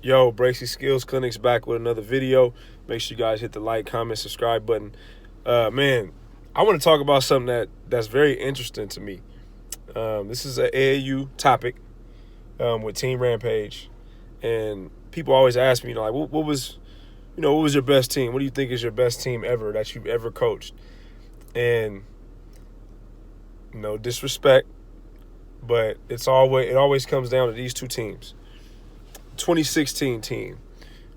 Yo, Bracy Skills Clinic's back with another video. Make sure you guys hit the like, comment, subscribe button. Man, I want to talk about something that's very interesting to me. This is an AAU topic with Team Rampage, and people always ask me, like, what was your best team? What do you think is your best team ever that you've ever coached? And no disrespect, but it always comes down to these two teams. 2016 team,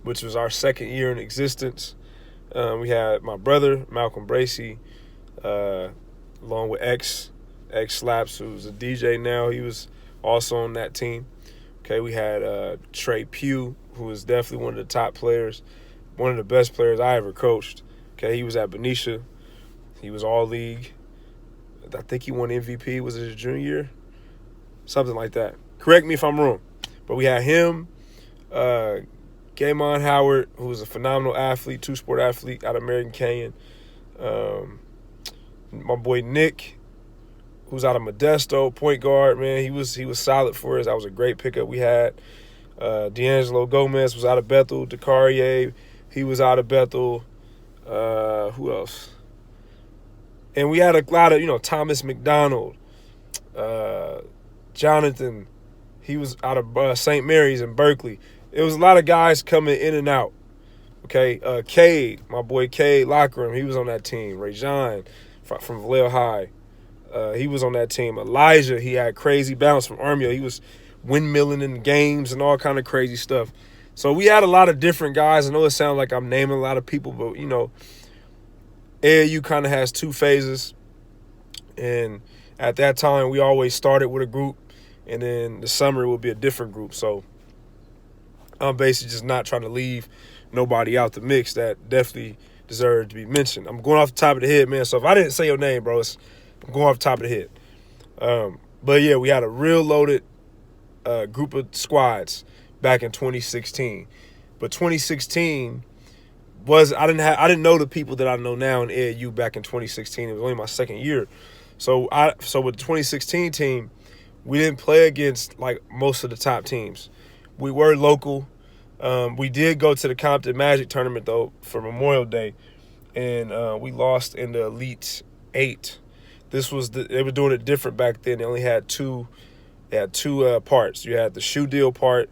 which was our second year in existence. We had my brother, Malcolm Bracy, along with X Slaps, who's a DJ now. He was also on that team. Okay, we had Trey Pugh, who was definitely one of the top players, one of the best players I ever coached. Okay, he was at Benicia. He was all league. I think he won MVP. Was it his junior year? Something like that. Correct me if I'm wrong. But we had him. Gamon Howard, who was a phenomenal athlete, two-sport athlete out of American Canyon. My boy Nick, who's out of Modesto, point guard, man. He was solid for us. That was a great pickup we had. D'Angelo Gomez was out of Bethel. Decarie, he was out of Bethel. Who else? And we had a lot of, Thomas McDonald, Jonathan, he was out of St. Mary's in Berkeley. It was a lot of guys coming in and out. Okay, Cade, my boy Cade Lockram, he was on that team. Rajon from Vallejo High, he was on that team. Elijah, he had crazy bounce from Armia. He was windmilling in games and all kind of crazy stuff. So we had a lot of different guys. I know it sounds like I'm naming a lot of people, but, AAU kind of has two phases. And at that time, we always started with a group, and then the summer it would be a different group. So I'm basically just not trying to leave nobody out the mix that definitely deserved to be mentioned. I'm going off the top of the head, man. So if I didn't say your name, bro, I'm going off the top of the head. But yeah, we had a real loaded group of squads back in 2016. But 2016 I didn't know the people that I know now in AAU back in 2016. It was only my second year. So with the 2016 team, we didn't play against like most of the top teams. We were local. We did go to the Compton Magic tournament, though, for Memorial Day, and we lost in the Elite 8. They were doing it different back then. They only had two parts. You had the shoe deal part,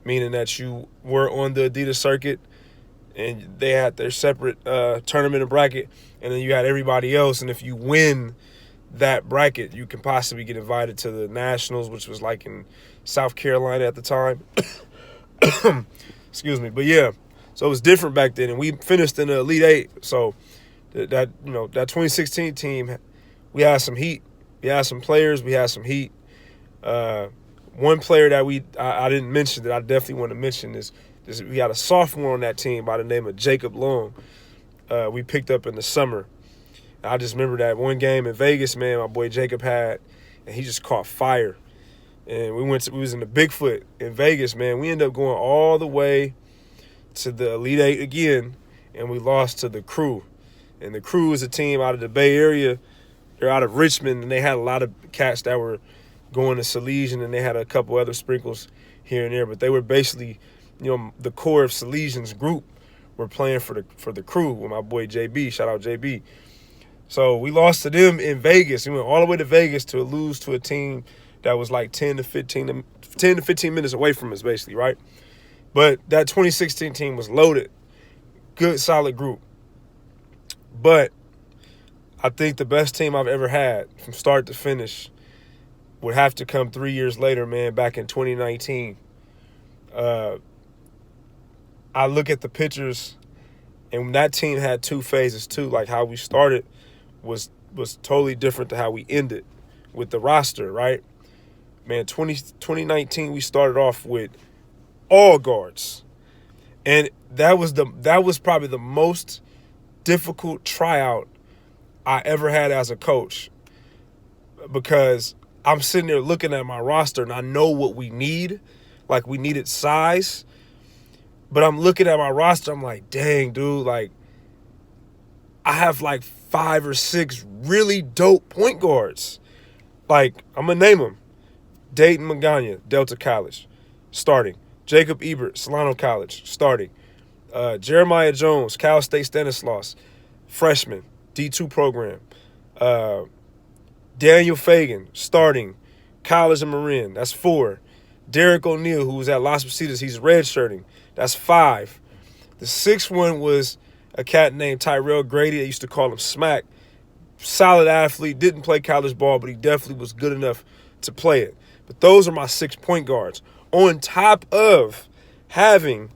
meaning that you were on the Adidas circuit, and they had their separate tournament and bracket, and then you had everybody else, and if you win that bracket, you can possibly get invited to the Nationals, which was like in South Carolina at the time. Excuse me. But yeah, so it was different back then, and we finished in the Elite 8. So that 2016 team, we had some heat. We had some players. We had some heat. One player that I didn't mention that I definitely want to mention is we had a sophomore on that team by the name of Jacob Long. We picked up in the summer. I just remember that one game in Vegas, man, my boy Jacob had, and he just caught fire. And we was in the Bigfoot in Vegas, man. We ended up going all the way to the Elite 8 again, and we lost to the Crew. And the Crew is a team out of the Bay Area. They're out of Richmond, and they had a lot of cats that were going to Salesian, and they had a couple other sprinkles here and there. But they were basically, the core of Salesian's group were playing for the Crew with my boy JB. Shout out JB. So we lost to them in Vegas. We went all the way to Vegas to lose to a team that was like 10 to 15 minutes away from us, basically, right? But that 2016 team was loaded. Good, solid group. But I think the best team I've ever had from start to finish would have to come 3 years later, man, back in 2019. I look at the pictures, and that team had two phases too. Like how we started was totally different to how we ended with the roster, right? Man, 2019 we started off with all guards, and that was probably the most difficult tryout I ever had as a coach, because I'm sitting there looking at my roster and I know what we need. Like, we needed size, but I'm looking at my roster, I'm like, dang, dude, like, I have like 5 or 6 really dope point guards. Like, I'm going to name them. Dayton Magana, Delta College, starting. Jacob Ebert, Solano College, starting. Jeremiah Jones, Cal State Stanislaus, freshman, D2 program. Daniel Fagan, starting, College of Marin. That's 4. Derek O'Neal, who was at Las Positas, he's redshirting. That's 5. The 6th one was a cat named Tyrell Grady. They used to call him Smack. Solid athlete, didn't play college ball, but he definitely was good enough to play it. But those are my 6 point guards. On top of having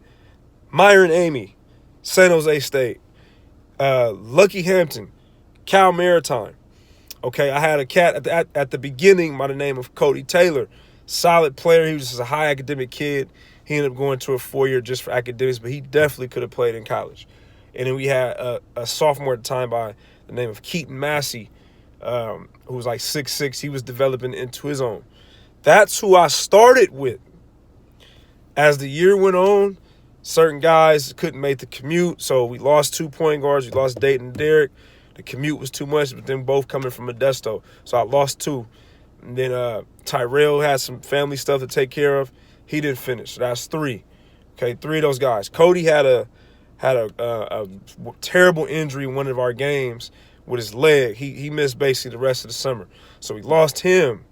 Myron Amy, San Jose State, Lucky Hampton, Cal Maritime. Okay, I had a cat at the beginning by the name of Cody Taylor. Solid player. He was just a high academic kid. He ended up going to a 4-year just for academics, but he definitely could have played in college. And then we had a sophomore at the time by the name of Keaton Massey, who was like 6'6". He was developing into his own. That's who I started with. As the year went on, certain guys couldn't make the commute, so we lost 2 point guards. We lost Dayton and Derek. The commute was too much, but then both coming from Modesto. So I lost 2. And then Tyrell had some family stuff to take care of. He didn't finish. So that's 3. Okay, 3 of those guys. Cody had a terrible injury in one of our games with his leg. He missed basically the rest of the summer. So we lost him.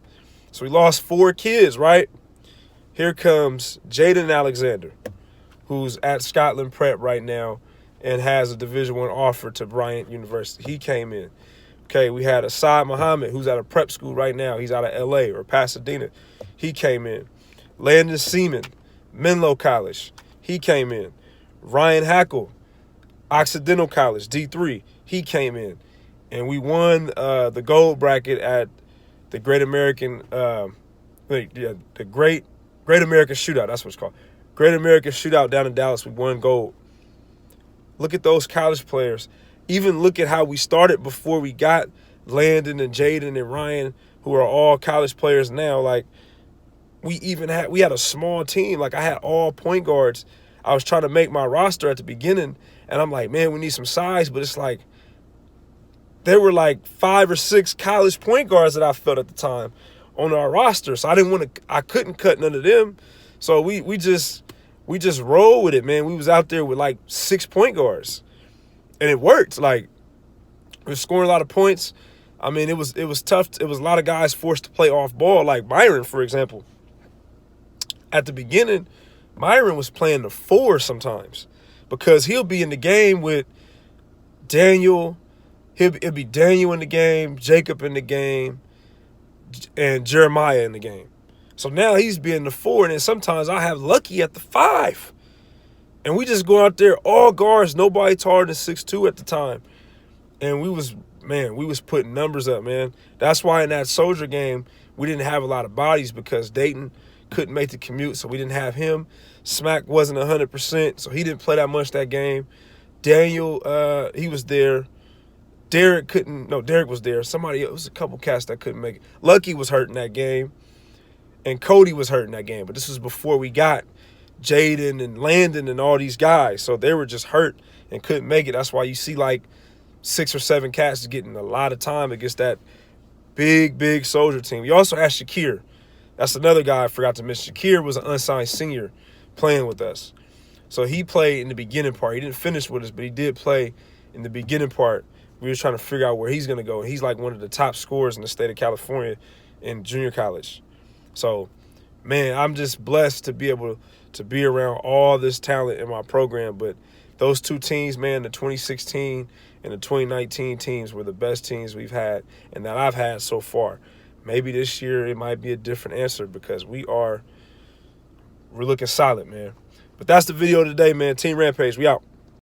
So we lost 4 kids, right? Here comes Jaden Alexander, who's at Scotland Prep right now and has a Division I offer to Bryant University. He came in. Okay, we had Asad Muhammad, who's at a prep school right now. He's out of L.A. or Pasadena. He came in. Landon Seaman, Menlo College. He came in. Ryan Hackle, Occidental College, D3. He came in. And we won the gold bracket at the Great American Great American Shootout. That's what it's called. Great American Shootout down in Dallas. We won gold. Look at those college players. Even look at how we started before we got Landon and Jaden and Ryan, who are all college players now. Like, we had a small team. Like, I had all point guards. I was trying to make my roster at the beginning, and I'm like, man, we need some size. But it's like there were like 5 or 6 college point guards that I felt at the time on our roster. So I couldn't cut none of them. So we just rolled with it, man. We was out there with like 6 point guards. And it worked. Like, we were scoring a lot of points. I mean, it was tough. It was a lot of guys forced to play off ball, like Myron, for example. At the beginning, Myron was playing the 4 sometimes because he'll be in the game with Daniel. It'll be Daniel in the game, Jacob in the game, and Jeremiah in the game. So now he's being the 4, and then sometimes I have Lucky at the 5. And we just go out there, all guards, nobody taller than 6'2" at the time. And we was putting numbers up, man. That's why in that Soldier game, we didn't have a lot of bodies because Dayton couldn't make the commute, so we didn't have him. Smack wasn't 100%, so he didn't play that much that game. Daniel, he was there. Derek was there. It was a couple cats that couldn't make it. Lucky was hurt in that game, and Cody was hurt in that game. But this was before we got Jaden and Landon and all these guys. So they were just hurt and couldn't make it. That's why you see like 6 or 7 cats getting a lot of time against that big Soldier team. We also had Shakir. That's another guy I forgot to mention. Shakir was an unsigned senior playing with us. So he played in the beginning part. He didn't finish with us, but he did play in the beginning part. We were trying to figure out where he's going to go. He's like one of the top scorers in the state of California in junior college. So, man, I'm just blessed to be able to be around all this talent in my program. But those 2 teams, man, the 2016 and the 2019 teams were the best teams we've had and that I've had so far. Maybe this year it might be a different answer because we're looking solid, man. But that's the video today, man. Team Rampage, we out.